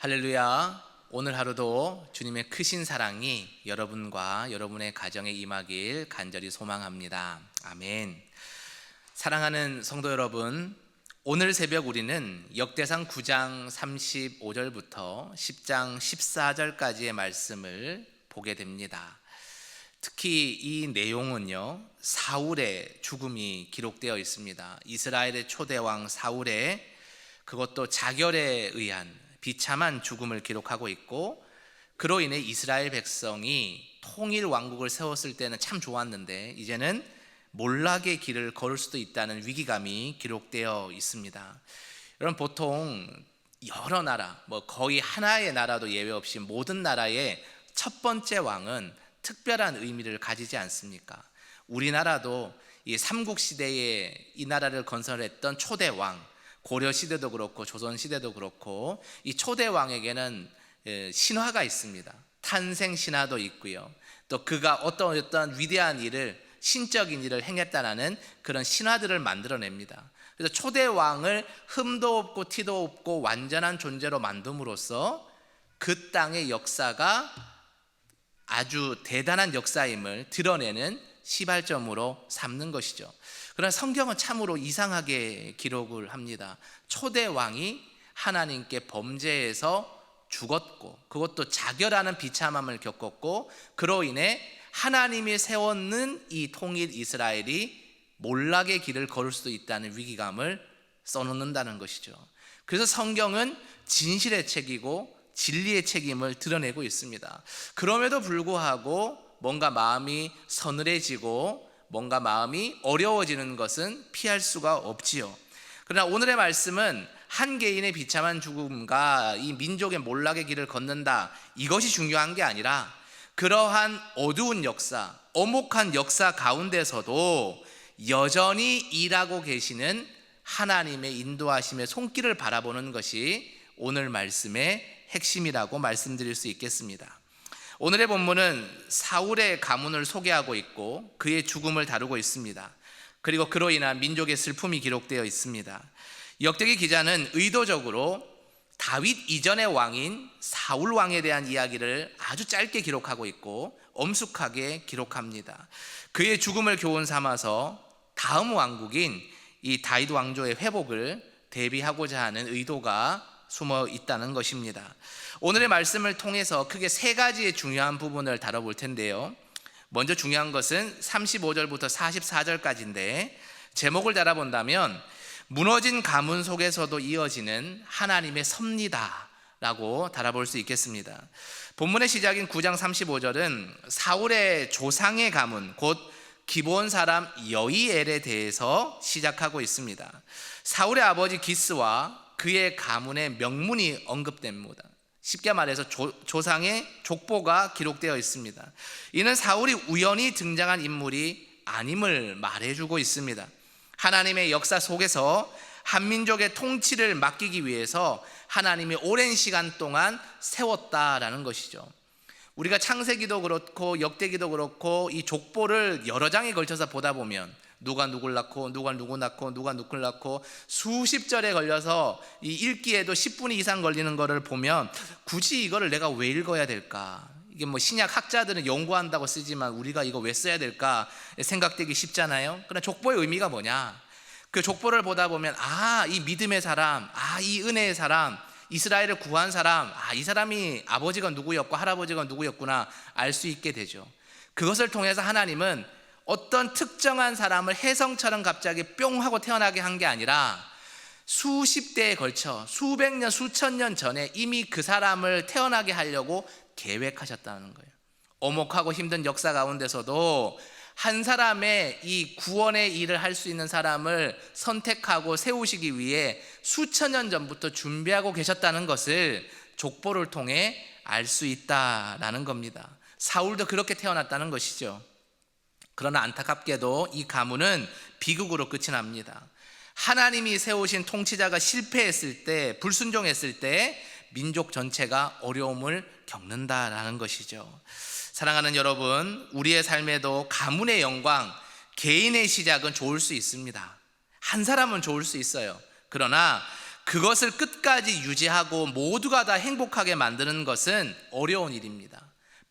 할렐루야. 오늘 하루도 주님의 크신 사랑이 여러분과 여러분의 가정에 임하길 간절히 소망합니다. 아멘. 사랑하는 성도 여러분, 오늘 새벽 우리는 역대상 9장 35절부터 10장 14절까지의 말씀을 보게 됩니다. 특히 이 내용은요, 사울의 죽음이 기록되어 있습니다. 이스라엘의 초대왕 사울의, 그것도 자결에 의한 비참한 죽음을 기록하고 있고, 그로 인해 이스라엘 백성이 통일 왕국을 세웠을 때는 참 좋았는데 이제는 몰락의 길을 걸을 수도 있다는 위기감이 기록되어 있습니다. 여러분, 보통 여러 나라, 거의 하나의 나라도 예외 없이 모든 나라의 첫 번째 왕은 특별한 의미를 가지지 않습니까? 우리나라도 이 삼국시대에 이 나라를 건설했던 초대 왕, 고려시대도 그렇고 조선시대도 그렇고 이 초대 왕에게는 신화가 있습니다. 탄생 신화도 있고요, 또 그가 어떤 위대한 일을, 신적인 일을 행했다라는 그런 신화들을 만들어냅니다. 그래서 초대 왕을 흠도 없고 티도 없고 완전한 존재로 만듦으로써 그 땅의 역사가 아주 대단한 역사임을 드러내는 시발점으로 삼는 것이죠. 그러나 성경은 참으로 이상하게 기록을 합니다. 초대 왕이 하나님께 범죄해서 죽었고, 그것도 자결하는 비참함을 겪었고, 그로 인해 하나님이 세웠는 이 통일 이스라엘이 몰락의 길을 걸을 수도 있다는 위기감을 써놓는다는 것이죠. 그래서 성경은 진실의 책이고 진리의 책임을 드러내고 있습니다. 그럼에도 불구하고 뭔가 마음이 서늘해지고 뭔가 마음이 어려워지는 것은 피할 수가 없지요. 그러나 오늘의 말씀은 한 개인의 비참한 죽음과 이 민족의 몰락의 길을 걷는다, 이것이 중요한 게 아니라 그러한 어두운 역사, 엄혹한 역사 가운데서도 여전히 일하고 계시는 하나님의 인도하심의 손길을 바라보는 것이 오늘 말씀의 핵심이라고 말씀드릴 수 있겠습니다. 오늘의 본문은 사울의 가문을 소개하고 있고 그의 죽음을 다루고 있습니다. 그리고 그로 인한 민족의 슬픔이 기록되어 있습니다. 역대기 기자는 의도적으로 다윗 이전의 왕인 사울 왕에 대한 이야기를 아주 짧게 기록하고 있고 엄숙하게 기록합니다. 그의 죽음을 교훈 삼아서 다음 왕국인 이 다윗 왕조의 회복을 대비하고자 하는 의도가 숨어 있다는 것입니다. 오늘의 말씀을 통해서 크게 세 가지의 중요한 부분을 다뤄볼 텐데요. 먼저 중요한 것은 35절부터 44절까지인데, 제목을 달아본다면 무너진 가문 속에서도 이어지는 하나님의 섭리다 라고 달아볼 수 있겠습니다. 본문의 시작인 9장 35절은 사울의 조상의 가문, 곧 기브온 사람 여이엘에 대해서 시작하고 있습니다. 사울의 아버지 기스와 그의 가문의 명문이 언급됩니다. 쉽게 말해서 조상의 족보가 기록되어 있습니다. 이는 사울이 우연히 등장한 인물이 아님을 말해주고 있습니다. 하나님의 역사 속에서 한민족의 통치를 맡기기 위해서 하나님이 오랜 시간 동안 세웠다라는 것이죠. 우리가 창세기도 그렇고 역대기도 그렇고 이 족보를 여러 장에 걸쳐서 보다 보면 누가 누굴 낳고 누가 누구 낳고 누가 누굴 낳고 수십 절에 걸려서 이 읽기에도 10분 이상 걸리는 거를 보면 굳이 이거를 내가 왜 읽어야 될까? 이게 신약 학자들은 연구한다고 쓰지만 우리가 이거 왜 써야 될까 생각되기 쉽잖아요. 그러나 족보의 의미가 뭐냐? 그 족보를 보다 보면 이 믿음의 사람, 이 은혜의 사람, 이스라엘을 구한 사람, 이 사람이 아버지가 누구였고 할아버지가 누구였구나 알 수 있게 되죠. 그것을 통해서 하나님은 어떤 특정한 사람을 혜성처럼 갑자기 뿅 하고 태어나게 한 게 아니라 수십 대에 걸쳐 수백 년, 수천 년 전에 이미 그 사람을 태어나게 하려고 계획하셨다는 거예요. 엄혹하고 힘든 역사 가운데서도 한 사람의 이 구원의 일을 할 수 있는 사람을 선택하고 세우시기 위해 수천 년 전부터 준비하고 계셨다는 것을 족보를 통해 알 수 있다라는 겁니다. 사울도 그렇게 태어났다는 것이죠. 그러나 안타깝게도 이 가문은 비극으로 끝이 납니다. 하나님이 세우신 통치자가 실패했을 때, 불순종했을 때 민족 전체가 어려움을 겪는다라는 것이죠. 사랑하는 여러분, 우리의 삶에도 가문의 영광, 개인의 시작은 좋을 수 있습니다. 한 사람은 좋을 수 있어요. 그러나 그것을 끝까지 유지하고 모두가 다 행복하게 만드는 것은 어려운 일입니다.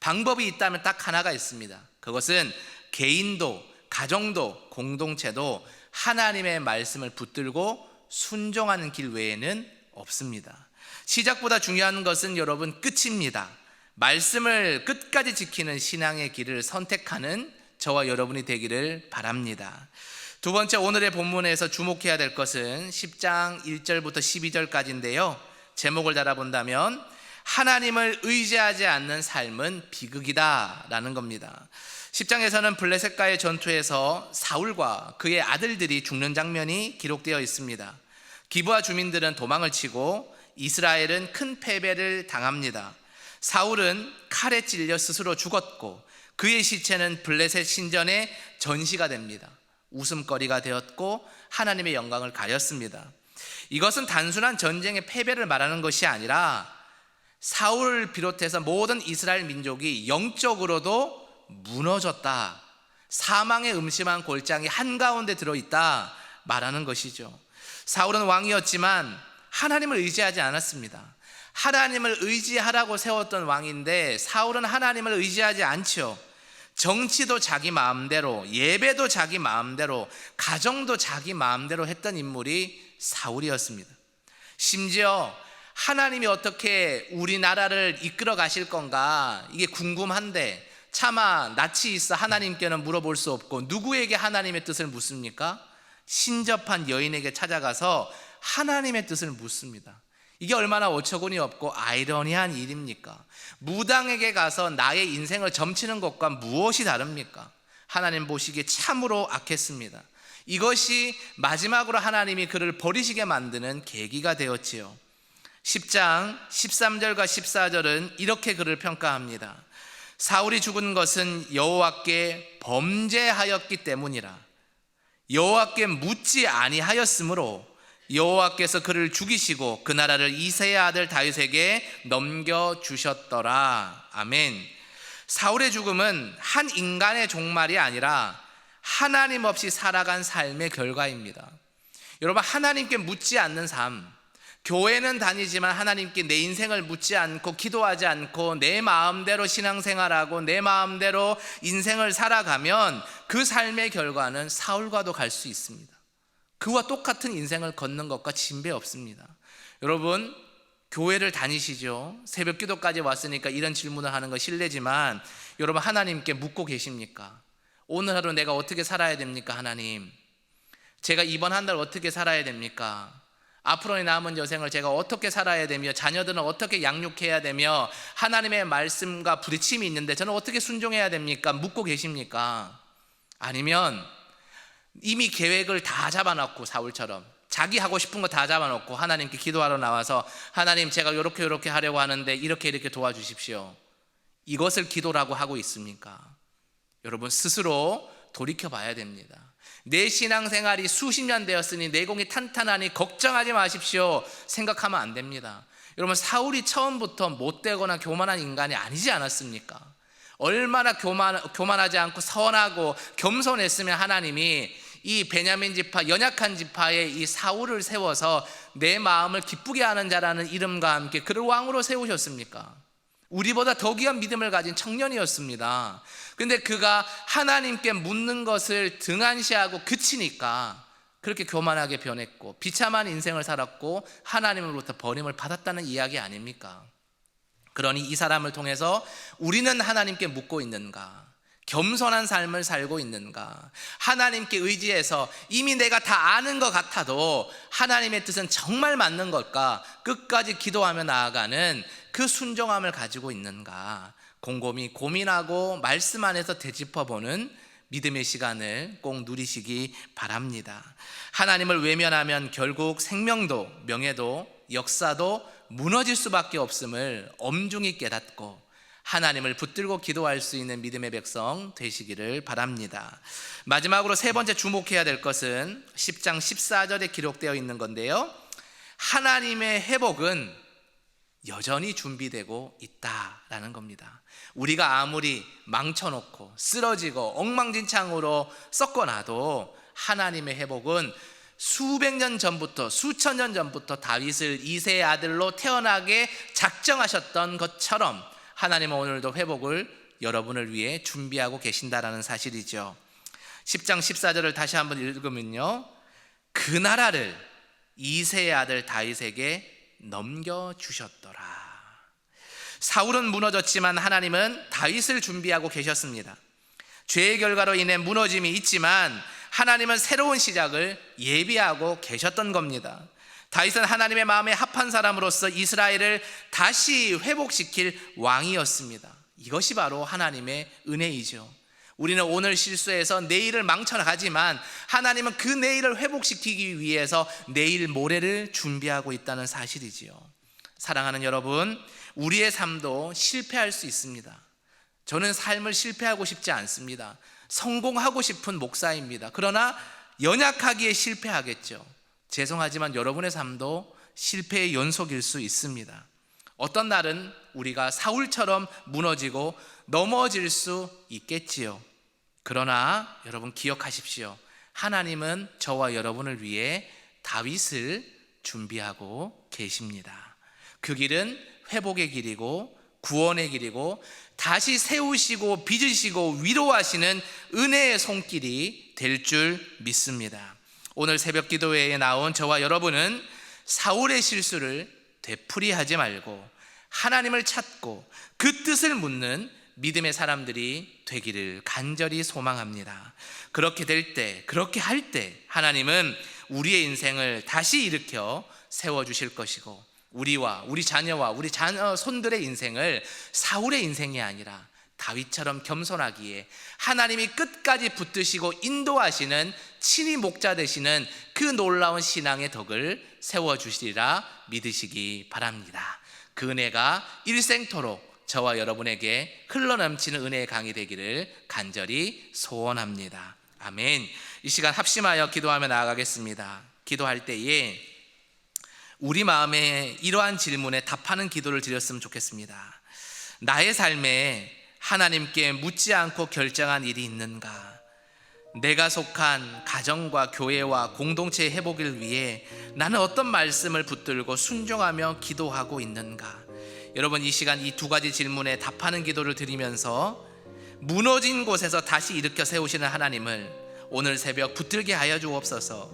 방법이 있다면 딱 하나가 있습니다. 그것은 개인도, 가정도, 공동체도 하나님의 말씀을 붙들고 순종하는 길 외에는 없습니다. 시작보다 중요한 것은 여러분 끝입니다. 말씀을 끝까지 지키는 신앙의 길을 선택하는 저와 여러분이 되기를 바랍니다. 두 번째, 오늘의 본문에서 주목해야 될 것은 10장 1절부터 12절까지인데요. 제목을 달아본다면 하나님을 의지하지 않는 삶은 비극이다 라는 겁니다. 10장에서는 블레셋과의 전투에서 사울과 그의 아들들이 죽는 장면이 기록되어 있습니다. 기브아 주민들은 도망을 치고 이스라엘은 큰 패배를 당합니다. 사울은 칼에 찔려 스스로 죽었고 그의 시체는 블레셋 신전의 전시가 됩니다. 웃음거리가 되었고 하나님의 영광을 가렸습니다. 이것은 단순한 전쟁의 패배를 말하는 것이 아니라 사울을 비롯해서 모든 이스라엘 민족이 영적으로도 무너졌다, 사망의 음침한 골장이 한가운데 들어있다 말하는 것이죠. 사울은 왕이었지만 하나님을 의지하지 않았습니다. 하나님을 의지하라고 세웠던 왕인데 사울은 하나님을 의지하지 않죠. 정치도 자기 마음대로, 예배도 자기 마음대로, 가정도 자기 마음대로 했던 인물이 사울이었습니다. 심지어 하나님이 어떻게 우리나라를 이끌어 가실 건가 이게 궁금한데 차마 낯이 있어 하나님께는 물어볼 수 없고 누구에게 하나님의 뜻을 묻습니까? 신접한 여인에게 찾아가서 하나님의 뜻을 묻습니다. 이게 얼마나 어처구니 없고 아이러니한 일입니까? 무당에게 가서 나의 인생을 점치는 것과 무엇이 다릅니까? 하나님 보시기에 참으로 악했습니다. 이것이 마지막으로 하나님이 그를 버리시게 만드는 계기가 되었지요. 10장 13절과 14절은 이렇게 그를 평가합니다. 사울이 죽은 것은 여호와께 범죄하였기 때문이라. 여호와께 묻지 아니하였으므로 여호와께서 그를 죽이시고 그 나라를 이새의 아들 다윗에게 넘겨주셨더라. 아멘. 사울의 죽음은 한 인간의 종말이 아니라 하나님 없이 살아간 삶의 결과입니다. 여러분, 하나님께 묻지 않는 삶, 교회는 다니지만 하나님께 내 인생을 묻지 않고 기도하지 않고 내 마음대로 신앙생활하고 내 마음대로 인생을 살아가면 그 삶의 결과는 사울과도 갈 수 있습니다. 그와 똑같은 인생을 걷는 것과 진배 없습니다. 여러분, 교회를 다니시죠? 새벽 기도까지 왔으니까 이런 질문을 하는 거 실례지만 여러분, 하나님께 묻고 계십니까? 오늘 하루 내가 어떻게 살아야 됩니까? 하나님, 제가 이번 한 달 어떻게 살아야 됩니까? 앞으로의 남은 여생을 제가 어떻게 살아야 되며 자녀들은 어떻게 양육해야 되며 하나님의 말씀과 부딪힘이 있는데 저는 어떻게 순종해야 됩니까? 묻고 계십니까? 아니면 이미 계획을 다 잡아놓고 사울처럼 자기 하고 싶은 거 다 잡아놓고 하나님께 기도하러 나와서 하나님, 제가 이렇게 하려고 하는데 이렇게 도와주십시오, 이것을 기도라고 하고 있습니까? 여러분, 스스로 돌이켜 봐야 됩니다. 내 신앙생활이 수십 년 되었으니 내공이 탄탄하니 걱정하지 마십시오 생각하면 안 됩니다. 여러분, 사울이 처음부터 못되거나 교만한 인간이 아니지 않았습니까? 얼마나 교만하지 않고 선하고 겸손했으면 하나님이 이 베냐민 지파, 연약한 지파의 이 사울을 세워서 내 마음을 기쁘게 하는 자라는 이름과 함께 그를 왕으로 세우셨습니까? 우리보다 더 귀한 믿음을 가진 청년이었습니다. 근데 그가 하나님께 묻는 것을 등한시하고 그치니까 그렇게 교만하게 변했고 비참한 인생을 살았고 하나님으로부터 버림을 받았다는 이야기 아닙니까? 그러니 이 사람을 통해서 우리는 하나님께 묻고 있는가? 겸손한 삶을 살고 있는가? 하나님께 의지해서 이미 내가 다 아는 것 같아도 하나님의 뜻은 정말 맞는 걸까? 끝까지 기도하며 나아가는 그 순종함을 가지고 있는가? 곰곰이 고민하고 말씀 안에서 되짚어보는 믿음의 시간을 꼭 누리시기 바랍니다. 하나님을 외면하면 결국 생명도 명예도 역사도 무너질 수밖에 없음을 엄중히 깨닫고 하나님을 붙들고 기도할 수 있는 믿음의 백성 되시기를 바랍니다. 마지막으로 세 번째 주목해야 될 것은 10장 14절에 기록되어 있는 건데요, 하나님의 회복은 여전히 준비되고 있다라는 겁니다. 우리가 아무리 망쳐놓고 쓰러지고 엉망진창으로 썩어놔도 하나님의 회복은 수백 년 전부터, 수천 년 전부터 다윗을 이새의 아들로 태어나게 작정하셨던 것처럼 하나님은 오늘도 회복을 여러분을 위해 준비하고 계신다라는 사실이죠. 10장 14절을 다시 한번 읽으면요, 그 나라를 이새의 아들 다윗에게 넘겨주셨더라. 사울은 무너졌지만 하나님은 다윗을 준비하고 계셨습니다. 죄의 결과로 인해 무너짐이 있지만 하나님은 새로운 시작을 예비하고 계셨던 겁니다. 다윗은 하나님의 마음에 합한 사람으로서 이스라엘을 다시 회복시킬 왕이었습니다. 이것이 바로 하나님의 은혜이죠. 우리는 오늘 실수해서 내일을 망쳐나가지만 하나님은 그 내일을 회복시키기 위해서 내일 모레를 준비하고 있다는 사실이지요. 사랑하는 여러분, 우리의 삶도 실패할 수 있습니다. 저는 삶을 실패하고 싶지 않습니다. 성공하고 싶은 목사입니다. 그러나 연약하기에 실패하겠죠. 죄송하지만 여러분의 삶도 실패의 연속일 수 있습니다. 어떤 날은 우리가 사울처럼 무너지고 넘어질 수 있겠지요. 그러나 여러분 기억하십시오. 하나님은 저와 여러분을 위해 다윗을 준비하고 계십니다. 그 길은 회복의 길이고 구원의 길이고 다시 세우시고 빚으시고 위로하시는 은혜의 손길이 될 줄 믿습니다. 오늘 새벽 기도회에 나온 저와 여러분은 사울의 실수를 되풀이하지 말고 하나님을 찾고 그 뜻을 묻는 믿음의 사람들이 되기를 간절히 소망합니다. 그렇게 될 때, 그렇게 할 때 하나님은 우리의 인생을 다시 일으켜 세워주실 것이고 우리와 우리 자녀와 우리 자녀 손들의 인생을 사울의 인생이 아니라 다윗처럼 겸손하기에 하나님이 끝까지 붙드시고 인도하시는 친히 목자 되시는 그 놀라운 신앙의 덕을 세워주시리라 믿으시기 바랍니다. 그 은혜가 일생토록 저와 여러분에게 흘러넘치는 은혜의 강이 되기를 간절히 소원합니다. 아멘. 이 시간 합심하여 기도하며 나아가겠습니다. 기도할 때에 우리 마음에 이러한 질문에 답하는 기도를 드렸으면 좋겠습니다. 나의 삶에 하나님께 묻지 않고 결정한 일이 있는가? 내가 속한 가정과 교회와 공동체의 회복을 위해 나는 어떤 말씀을 붙들고 순종하며 기도하고 있는가? 여러분, 이 시간 이 두 가지 질문에 답하는 기도를 드리면서 무너진 곳에서 다시 일으켜 세우시는 하나님을 오늘 새벽 붙들게 하여 주옵소서.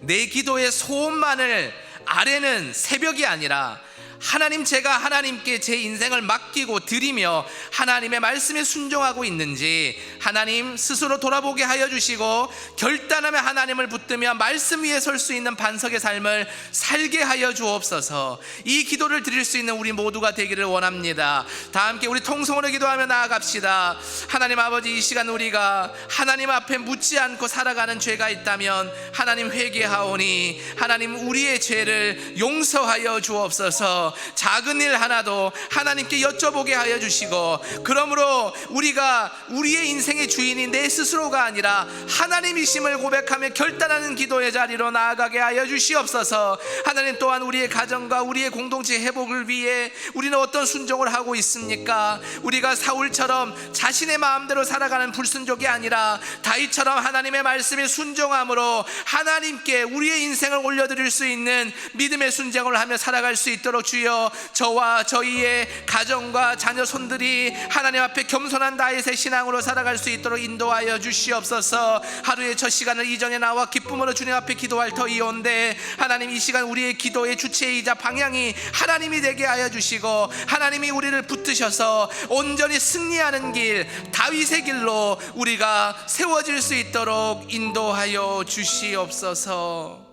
내 기도의 소원만을 아래는 새벽이 아니라 하나님, 제가 하나님께 제 인생을 맡기고 드리며 하나님의 말씀에 순종하고 있는지 하나님 스스로 돌아보게 하여 주시고 결단하며 하나님을 붙들며 말씀 위에 설 수 있는 반석의 삶을 살게 하여 주옵소서. 이 기도를 드릴 수 있는 우리 모두가 되기를 원합니다. 다 함께 우리 통성으로 기도하며 나아갑시다. 하나님 아버지, 이 시간 우리가 하나님 앞에 묻지 않고 살아가는 죄가 있다면 하나님 회개하오니 하나님 우리의 죄를 용서하여 주옵소서. 작은 일 하나도 하나님께 여쭤보게 하여 주시고, 그러므로 우리가 우리의 인생의 주인이 내 스스로가 아니라 하나님이심을 고백하며 결단하는 기도의 자리로 나아가게 하여 주시옵소서. 하나님 또한 우리의 가정과 우리의 공동체 회복을 위해 우리는 어떤 순종을 하고 있습니까? 우리가 사울처럼 자신의 마음대로 살아가는 불순종이 아니라 다윗처럼 하나님의 말씀에 순종함으로 하나님께 우리의 인생을 올려드릴 수 있는 믿음의 순종을 하며 살아갈 수 있도록 주여, 저와 저희의 가정과 자녀 손들이 하나님 앞에 겸손한 다윗의 신앙으로 살아갈 수 있도록 인도하여 주시옵소서. 하루의 첫 시간을 이전에 나와 기쁨으로 주님 앞에 기도할 터이온데 하나님, 이 시간 우리의 기도의 주체이자 방향이 하나님이 되게 하여 주시고 하나님이 우리를 붙드셔서 온전히 승리하는 길, 다윗의 길로 우리가 세워질 수 있도록 인도하여 주시옵소서.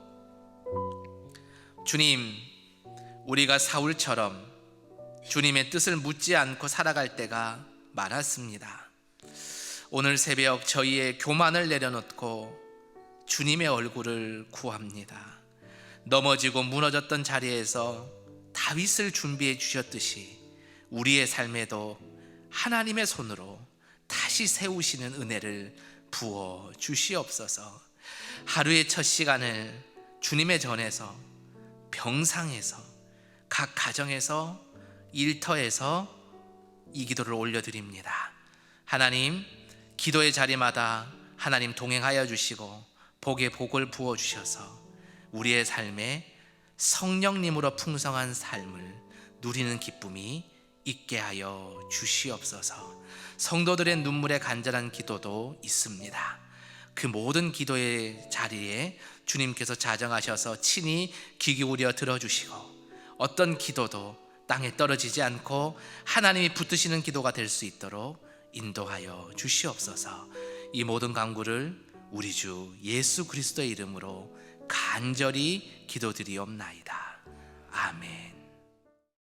주님, 우리가 사울처럼 주님의 뜻을 묻지 않고 살아갈 때가 많았습니다. 오늘 새벽 저희의 교만을 내려놓고 주님의 얼굴을 구합니다. 넘어지고 무너졌던 자리에서 다윗을 준비해 주셨듯이 우리의 삶에도 하나님의 손으로 다시 세우시는 은혜를 부어 주시옵소서. 하루의 첫 시간을 주님의 전에서, 병상에서, 각 가정에서, 일터에서 이 기도를 올려드립니다. 하나님, 기도의 자리마다 하나님 동행하여 주시고 복에 복을 부어 주셔서 우리의 삶에 성령님으로 풍성한 삶을 누리는 기쁨이 있게 하여 주시옵소서. 성도들의 눈물의 간절한 기도도 있습니다. 그 모든 기도의 자리에 주님께서 자정하셔서 친히 귀 기울여 들어주시고, 어떤 기도도 땅에 떨어지지 않고 하나님이 붙드시는 기도가 될 수 있도록 인도하여 주시옵소서. 이 모든 간구를 우리 주 예수 그리스도의 이름으로 간절히 기도드리옵나이다. 아멘.